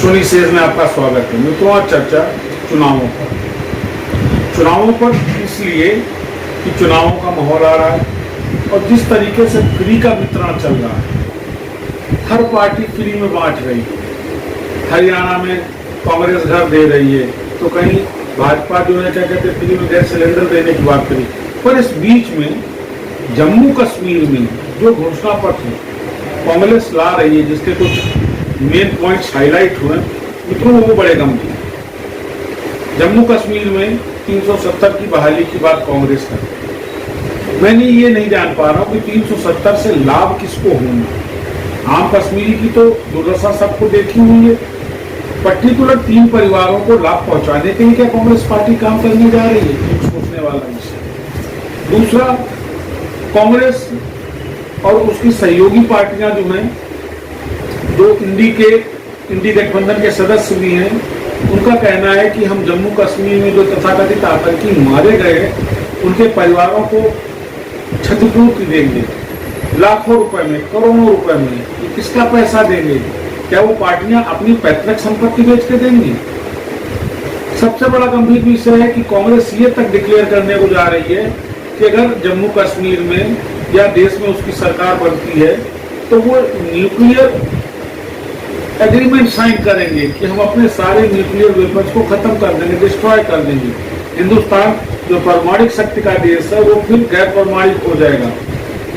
Soni says में आपका स्वागत है। मित्रों, आज चर्चा चुनावों पर इसलिए कि चुनावों का माहौल आ रहा है और जिस तरीके से फ्री का वितरण चल रहा है, हर पार्टी फ्री में बांट रही है। हरियाणा में कांग्रेस घर दे रही है, तो कहीं भाजपा जो है क्या कहते हैं फ्री में गैस सिलेंडर देने की बात करी। पर इस बीच में जम्मू कश्मीर में जो घोषणा पत्र कांग्रेस ला रही है, जिसके कुछ मेन पॉइंट्स हाईलाइट हुए, मित्रों वो बड़े गंभीर। जम्मू कश्मीर में 370 की बहाली की बात कांग्रेस कर। मैंने ये नहीं जान पा रहा हूँ कि 370 से लाभ किसको होंगे। आम कश्मीरी की तो दुर्दशा सबको देखी हुई है। पर्टिकुलर 3 परिवारों को लाभ पहुंचाने के लिए क्या कांग्रेस पार्टी काम करने जा रही है, ये सोचने वाला विषय। दूसरा, कांग्रेस और उसकी सहयोगी पार्टियां जो हैं, जो इंडी गठबंधन के सदस्य भी हैं, उनका कहना है कि हम जम्मू कश्मीर में जो तथाकथित आतंकी मारे गए उनके परिवारों को क्षतिपूर्ति देंगे, लाखों रुपए में, करोड़ों रुपए में। किसका पैसा देंगे? क्या वो पार्टियां अपनी पैतृक संपत्ति बेच के देंगी? सबसे बड़ा गंभीर विषय है कि कांग्रेस ये तक डिक्लेयर करने को जा रही है कि अगर जम्मू कश्मीर में या देश में उसकी सरकार बनती है तो वो न्यूक्लियर एग्रीमेंट साइन करेंगे कि हम अपने सारे न्यूक्लियर वेपन्स को खत्म कर देंगे, डिस्ट्रॉय कर देंगे। हिंदुस्तान जो परमाणु शक्ति का देश है वो फिर गैर परमाणु हो जाएगा।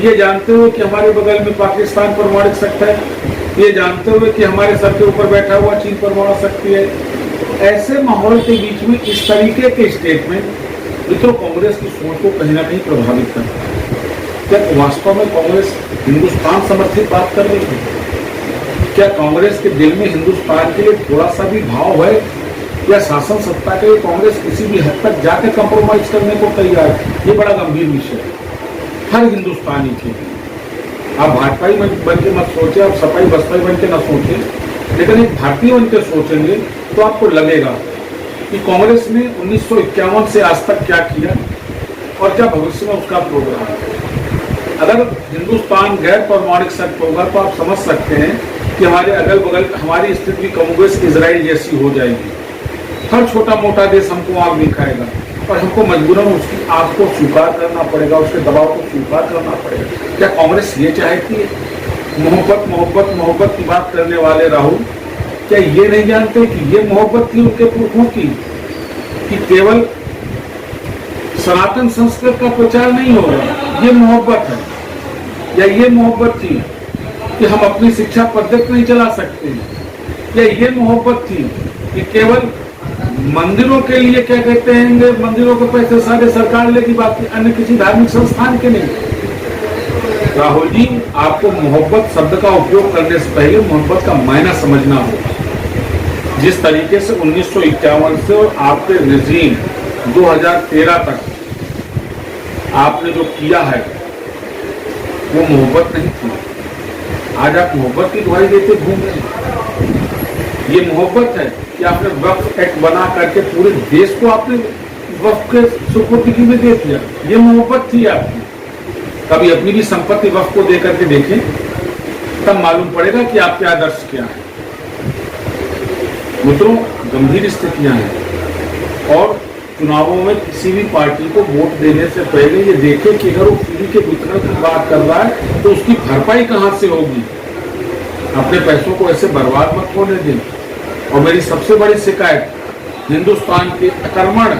ये जानते हुए कि हमारे बगल में पाकिस्तान परमाणु शक्ति है, ये जानते हुए कि हमारे सर के ऊपर बैठा हुआ चीन परमाणु शक्ति है, ऐसे माहौल के बीच में इस तरीके के स्टेटमेंट मित्रों कांग्रेस की सोच को कहीं ना कहीं प्रभावित करता है। क्या वास्तव में कांग्रेस हिंदुस्तान समर्थित बात कर रही है? क्या कांग्रेस के दिल में हिंदुस्तान के लिए थोड़ा सा भी भाव है, या शासन सत्ता के लिए कांग्रेस किसी भी हद तक जाके कंप्रोमाइज करने को तैयार है? ये बड़ा गंभीर विषय है हर हिंदुस्तानी के लिए। आप भाजपाई बन के मत सोचे, आप सपाई बसपाई बन के न सोचे, लेकिन एक भारतीय बन के सोचेंगे तो आपको लगेगा कि कांग्रेस ने 1951 से आज तक क्या किया और क्या भविष्य में उसका प्रोग्राम है। अगर हिंदुस्तान गैर परमाणु शक्ति होगा तो आप समझ सकते हैं कि हमारे अगल बगल हमारी स्थिति भी कमोबेश इजराइल जैसी हो जाएगी। हर छोटा मोटा देश हमको आग दिखाएगा और हमको मजबूरन उसकी आग को स्वीकार करना पड़ेगा, उसके दबाव को स्वीकार करना पड़ेगा। क्या कांग्रेस ये चाहती है? मोहब्बत मोहब्बत मोहब्बत की बात करने वाले राहुल क्या ये नहीं जानते कि ये मोहब्बत थी उनके पुरखों की, कि केवल सनातन संस्कृत का प्रचार नहीं होगा, ये मोहब्बत है। या ये मोहब्बत थी कि हम अपनी शिक्षा पद्धति नहीं चला सकते, या ये मोहब्बत थी कि केवल मंदिरों के लिए क्या कहते हैं मंदिरों के पैसे सारे सरकार लेगी, बाकी अन्य किसी धार्मिक संस्थान के नहीं। राहुल जी, आपको मोहब्बत शब्द का उपयोग करने से पहले मोहब्बत का मायना समझना होगा। जिस तरीके से 1951 से और आपके रिजीम 2013 तक आपने जो किया है वो मोहब्बत नहीं थी। आज आप मोहब्बत की दुहाई देते घूम रहे हैं। ये मोहब्बत है कि आपने वक्फ एक्ट बना करके पूरे देश को आपने वक्फ के सुपुर्दगी में दे दिया। ये मोहब्बत थी आपकी। कभी अपनी भी संपत्ति वक्फ को दे करके देखें, तब मालूम पड़ेगा कि आपके आदर्श क्या है। मित्रों, गंभीर स्थितियां हैं और चुनावों में किसी भी पार्टी को वोट देने से पहले ये देखें कि अगर वो फ्री के वितरण की बात कर रहा है तो उसकी भरपाई कहां से होगी। अपने पैसों को ऐसे बर्बाद मत होने दें। और मेरी सबसे बड़ी शिकायत हिंदुस्तान के अकर्मण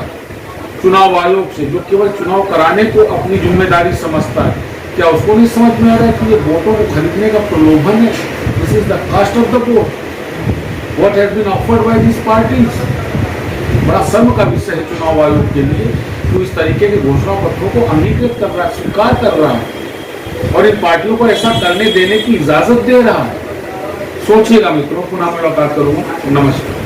चुनाव आयोग से, जो केवल चुनाव कराने को अपनी जिम्मेदारी समझता है, क्या उसको नहीं समझ में आ रहा है कि ये वोटों को खरीदने का प्रलोभन है? This is the cost of the vote, what has been offered by this parties. बड़ा शर्म का विषय है चुनाव आयोग के लिए, तो इस तरीके के घोषणा पत्रों को अंगीकृत कर रहा है, स्वीकार कर रहा है और इन पार्टियों को ऐसा करने देने की इजाजत दे रहा है। सोचिएगा मित्रों, पुनः मुलाकात करूंगा। नमस्कार।